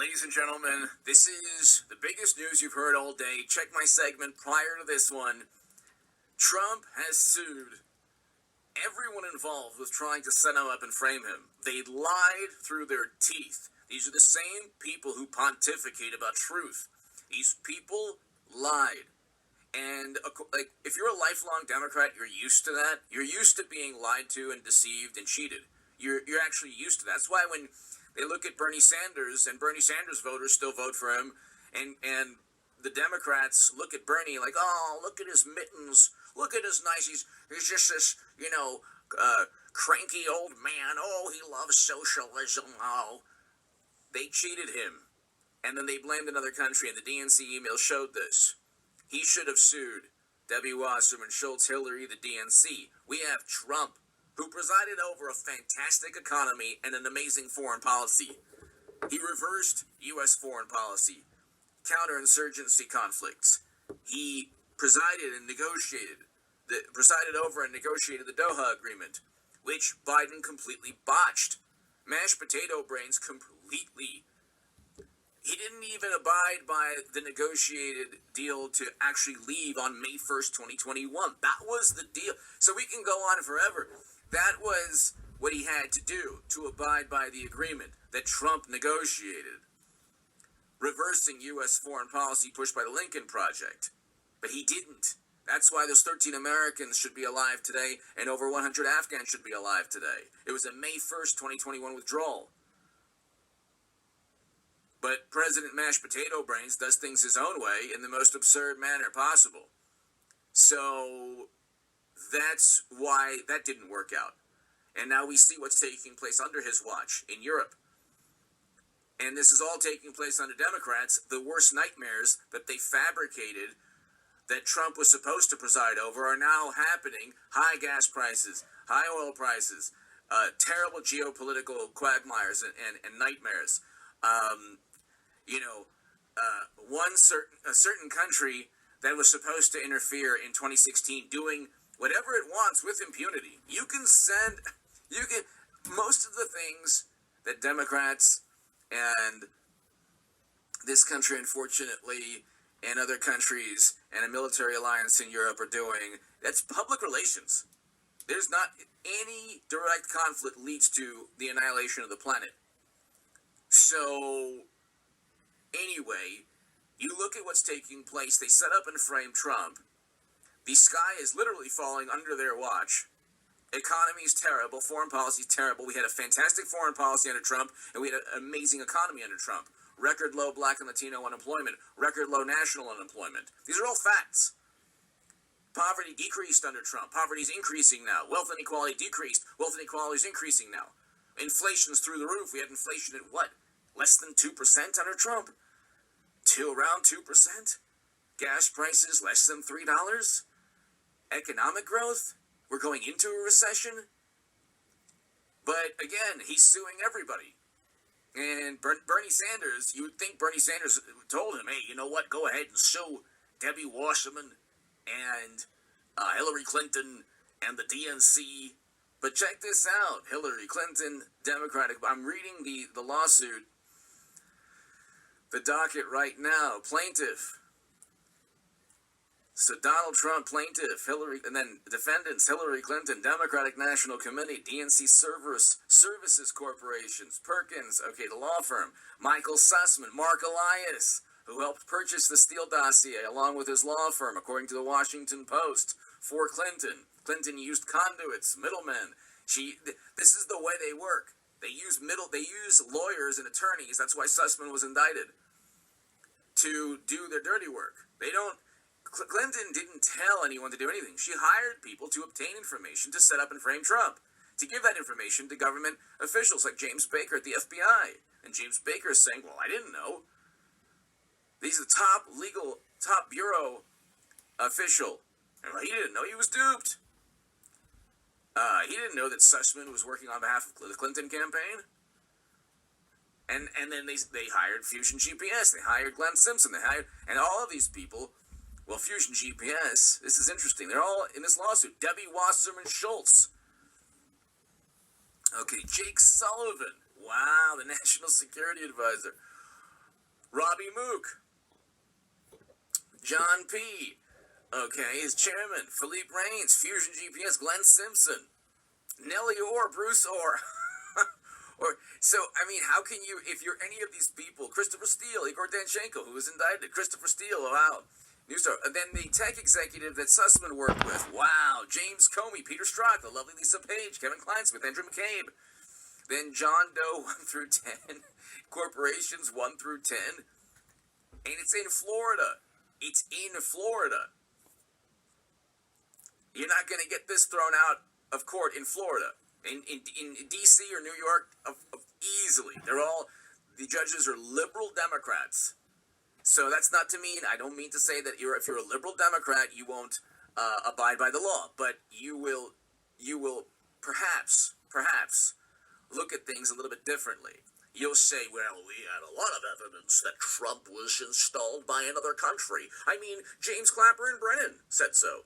Ladies and gentlemen, this is the biggest news you've heard all day. Check my segment prior to this one. Trump has sued everyone involved with trying to set him up and frame him. They lied through their teeth. These are the same people who pontificate about truth. These people lied. And if you're a lifelong Democrat, you're used to that. You're used to being lied to and deceived and cheated. You're actually used to that. That's why when they look at Bernie Sanders, and Bernie Sanders voters still vote for him, and the Democrats look at Bernie like, oh, look at his mittens, look at his nice, he's just this, cranky old man, oh, he loves socialism, oh. They cheated him, and then they blamed another country, and the DNC email showed this. He should have sued Debbie Wasserman Schultz, Hillary, the DNC. We have Trump, who presided over a fantastic economy and an amazing foreign policy. He reversed U.S. foreign policy, counterinsurgency conflicts. He presided over and negotiated the Doha Agreement, which Biden completely botched. Mashed potato brains completely. He didn't even abide by the negotiated deal to actually leave on May 1st, 2021. That was the deal. So we can go on forever. That was what he had to do to abide by the agreement that Trump negotiated, reversing U.S. foreign policy pushed by the Lincoln Project. But he didn't. That's why those 13 Americans should be alive today, and over 100 Afghans should be alive today. It was a May 1st, 2021 withdrawal. But President Mashed Potato Brains does things his own way in the most absurd manner possible. So that's why that didn't work out. And now we see what's taking place under his watch in Europe. And this is all taking place under Democrats. The worst nightmares that they fabricated that Trump was supposed to preside over are now happening. High gas prices, high oil prices, terrible geopolitical quagmires and nightmares. A certain country that was supposed to interfere in 2016 doing whatever it wants with impunity. Most of the things that Democrats and this country, unfortunately, and other countries and a military alliance in Europe are doing, that's public relations. There's not any direct conflict leads to the annihilation of the planet. So, anyway, you look at what's taking place. They set up and frame Trump. The sky is literally falling under their watch. Economy is terrible. Foreign policy is terrible. We had a fantastic foreign policy under Trump, and we had an amazing economy under Trump. Record low Black and Latino unemployment. Record low national unemployment. These are all facts. Poverty decreased under Trump. Poverty is increasing now. Wealth inequality decreased. Wealth inequality is increasing now. Inflation's through the roof. We had inflation at what? Less than 2% under Trump? To around 2%? Gas prices less than $3? Economic growth? We're going into a recession? But again, he's suing everybody. And Bernie Sanders, you would think Bernie Sanders told him, hey, you know what, go ahead and sue Debbie Wasserman and Hillary Clinton and the DNC. But check this out, Hillary Clinton, Democratic, I'm reading the lawsuit, the docket right now, plaintiff. So Donald Trump, plaintiff, Hillary, and then defendants, Hillary Clinton, Democratic National Committee, DNC Services Corporations, Perkins, okay, the law firm, Michael Sussman, Mark Elias, who helped purchase the Steele dossier along with his law firm, according to the Washington Post, for Clinton. Clinton used conduits, middlemen. This is the way they work. They use lawyers and attorneys, that's why Sussman was indicted, to do their dirty work. Clinton didn't tell anyone to do anything. She hired people to obtain information to set up and frame Trump, to give that information to government officials like James Baker at the FBI. And James Baker is saying, well, I didn't know. He's the top bureau official. And he didn't know he was duped. He didn't know that Sussman was working on behalf of the Clinton campaign. And then they hired Fusion GPS. They hired Glenn Simpson. And all of these people. Well, Fusion GPS, this is interesting. They're all in this lawsuit. Debbie Wasserman Schultz. Okay, Jake Sullivan. Wow, the National Security Advisor. Robbie Mook, John P., okay, his chairman, Philippe Raines, Fusion GPS, Glenn Simpson, Nellie Orr, Bruce Orr. I mean, how can you, if you're any of these people, Christopher Steele, Igor Danchenko, who was indicted, Christopher Steele, wow, Newstar, and then the tech executive that Sussman worked with, wow, James Comey, Peter Strzok, the lovely Lisa Page, Kevin Kleinsmith, Andrew McCabe, then John Doe 1 through 10, corporations 1 through 10, and it's in Florida. It's in Florida. You're not going to get this thrown out of court in Florida. In D.C. or New York, easily. The judges are liberal Democrats. So that's not to mean, I don't mean to say that if you're a liberal Democrat, you won't abide by the law. But you will perhaps look at things a little bit differently. You'll say, well, we had a lot of evidence that Trump was installed by another country. I mean, James Clapper and Brennan said so.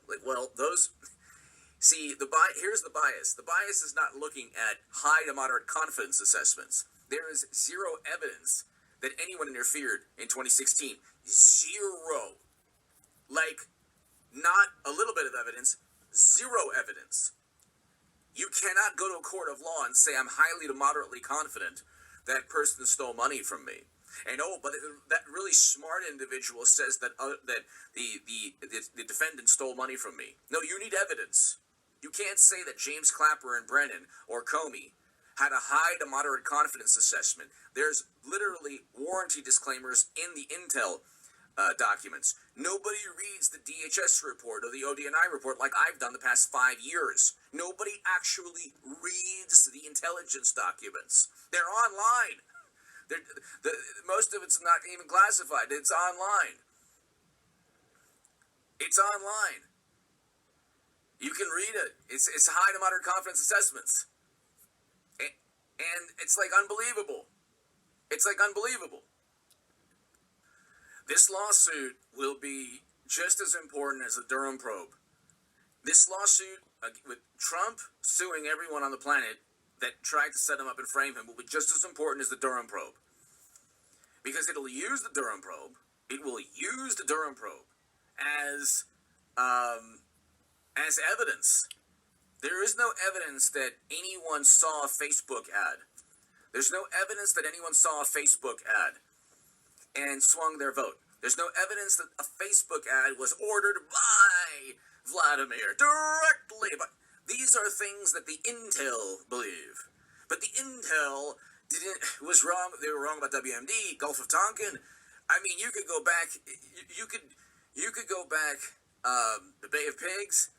See, here's the bias. The bias is not looking at high to moderate confidence assessments. There is zero evidence that anyone interfered in 2016. Zero. Not a little bit of evidence, zero evidence. You cannot go to a court of law and say, I'm highly to moderately confident that person stole money from me. And but that really smart individual says that the defendant stole money from me. No, you need evidence. You can't say that James Clapper and Brennan or Comey had a high to moderate confidence assessment. There's literally warranty disclaimers in the Intel documents. Nobody reads the DHS report or the ODNI report like I've done the past 5 years. Nobody actually reads the intelligence documents. They're online. Most of it's not even classified. It's online. It's online. You can read it. It's high to moderate confidence assessments. And it's unbelievable. It's unbelievable. This lawsuit will be just as important as the Durham probe. This lawsuit with Trump suing everyone on the planet that tried to set him up and frame him will be just as important as the Durham probe. Because it'll use the Durham probe. It will use the Durham probe as evidence. There is no evidence that anyone saw a Facebook ad. There's no evidence that anyone saw a Facebook ad and swung their vote. There's no evidence that a Facebook ad was ordered by Vladimir directly. But these are things that the Intel believe. But the Intel was wrong. They were wrong about WMD, Gulf of Tonkin. I mean, you could go back. You could go back. The Bay of Pigs.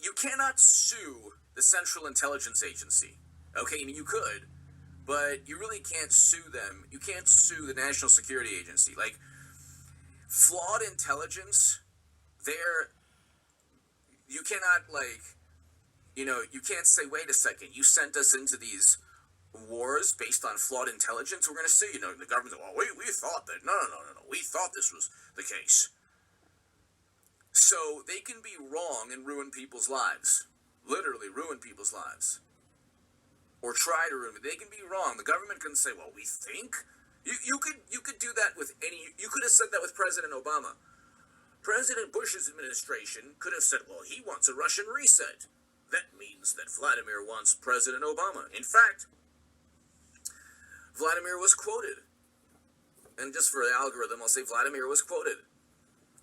You cannot sue the Central Intelligence Agency. Okay, I mean, you could, but you really can't sue them. You can't sue the National Security Agency. Flawed intelligence, you cannot, you can't say, wait a second, you sent us into these wars based on flawed intelligence, we're going to sue you. The government, we thought that. No, we thought this was the case. So they can be wrong and ruin people's lives. Literally ruin people's lives. Or try to ruin it. They can be wrong. The government can say, we think. You could do that with you could have said that with President Obama. President Bush's administration could have said, he wants a Russian reset. That means that Vladimir wants President Obama. In fact, Vladimir was quoted. And just for the algorithm, I'll say Vladimir was quoted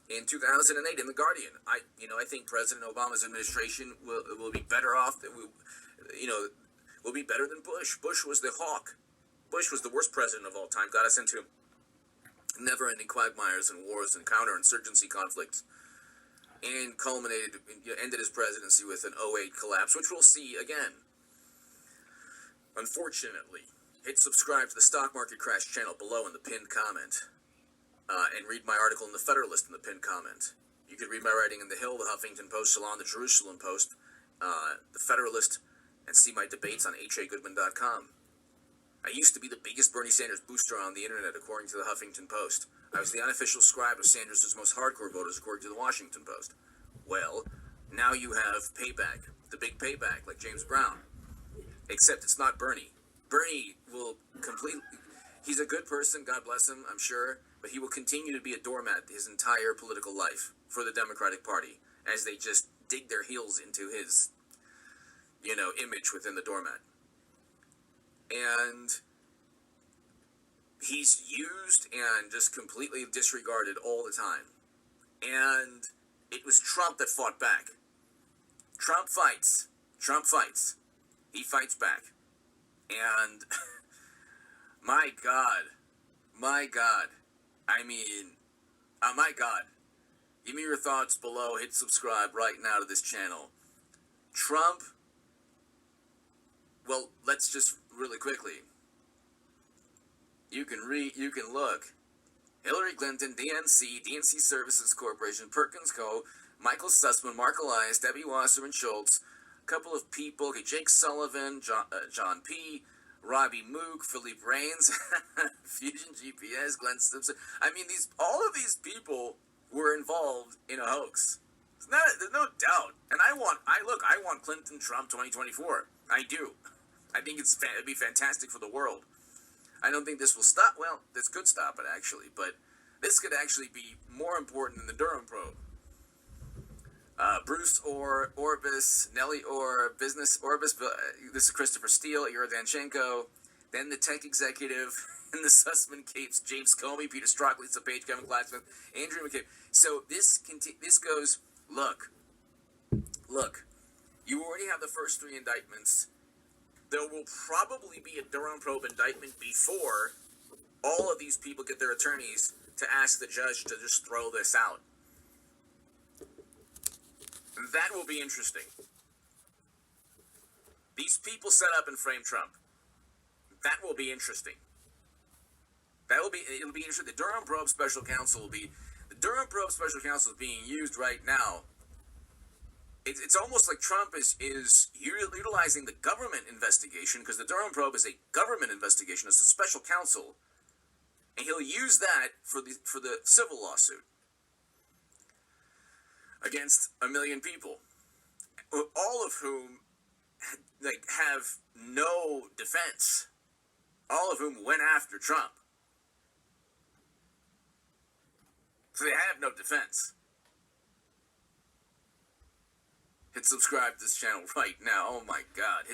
in 2008 in The Guardian. I think President Obama's administration will be better off. Will be better than Bush. Bush was the hawk. Bush was the worst president of all time. Got us into never-ending quagmires and wars and counterinsurgency conflicts, and ended his presidency with an 2008 collapse, which we'll see again. Unfortunately, hit subscribe to the Stock Market Crash channel below in the pinned comment, and read my article in the Federalist in the pinned comment. You could read my writing in The Hill, the Huffington Post, Salon, the Jerusalem Post, the Federalist, and see my debates on hagoodman.com. I used to be the biggest Bernie Sanders booster on the internet, according to the Huffington Post. I was the unofficial scribe of Sanders' most hardcore voters, according to the Washington Post. Well, now you have payback, the big payback, like James Brown. Except it's not Bernie. Bernie will completely... He's a good person, God bless him, I'm sure, but he will continue to be a doormat his entire political life for the Democratic Party as they just dig their heels into his, image within the doormat. And he's used and just completely disregarded all the time. And it was Trump that fought back. Trump fights. He fights back. And my God. My God. Give me your thoughts below. Hit subscribe right now to this channel. Trump, well, let's just really quickly. You can look. Hillary Clinton, DNC Services Corporation, Perkins Co., Michael Sussman, Mark Elias, Debbie Wasserman Schultz, a couple of people, Jake Sullivan, John P., Robbie Mook, Philippe Rains, Fusion GPS, Glenn Simpson. I mean, all of these people were involved in a hoax. There's no doubt. And I want Clinton-Trump 2024. I do. I think it'd be fantastic for the world. I don't think this will stop. Well, this could stop it, actually. But this could actually be more important than the Durham probe. Bruce Orr, Orbis, Nellie Orr, Business Orbis, this is Christopher Steele, Ira Danchenko, then the tech executive in the Sussman Capes, James Comey, Peter Strzok, Lisa Page, Kevin Glassman, Andrew McCabe. So this goes, look, you already have the first 3 indictments. There will probably be a Durham probe indictment before all of these people get their attorneys to ask the judge to just throw this out. That will be interesting. These people set up and frame Trump. That will be interesting. It'll be interesting. The Durham Probe Special Counsel is being used right now. It's almost like Trump is utilizing the government investigation, because the Durham Probe is a government investigation. It's a special counsel, and he'll use that for the civil lawsuit against 1 million people, all of whom have no defense, all of whom went after Trump. So they have no defense. Hit subscribe to this channel right now. Oh my God.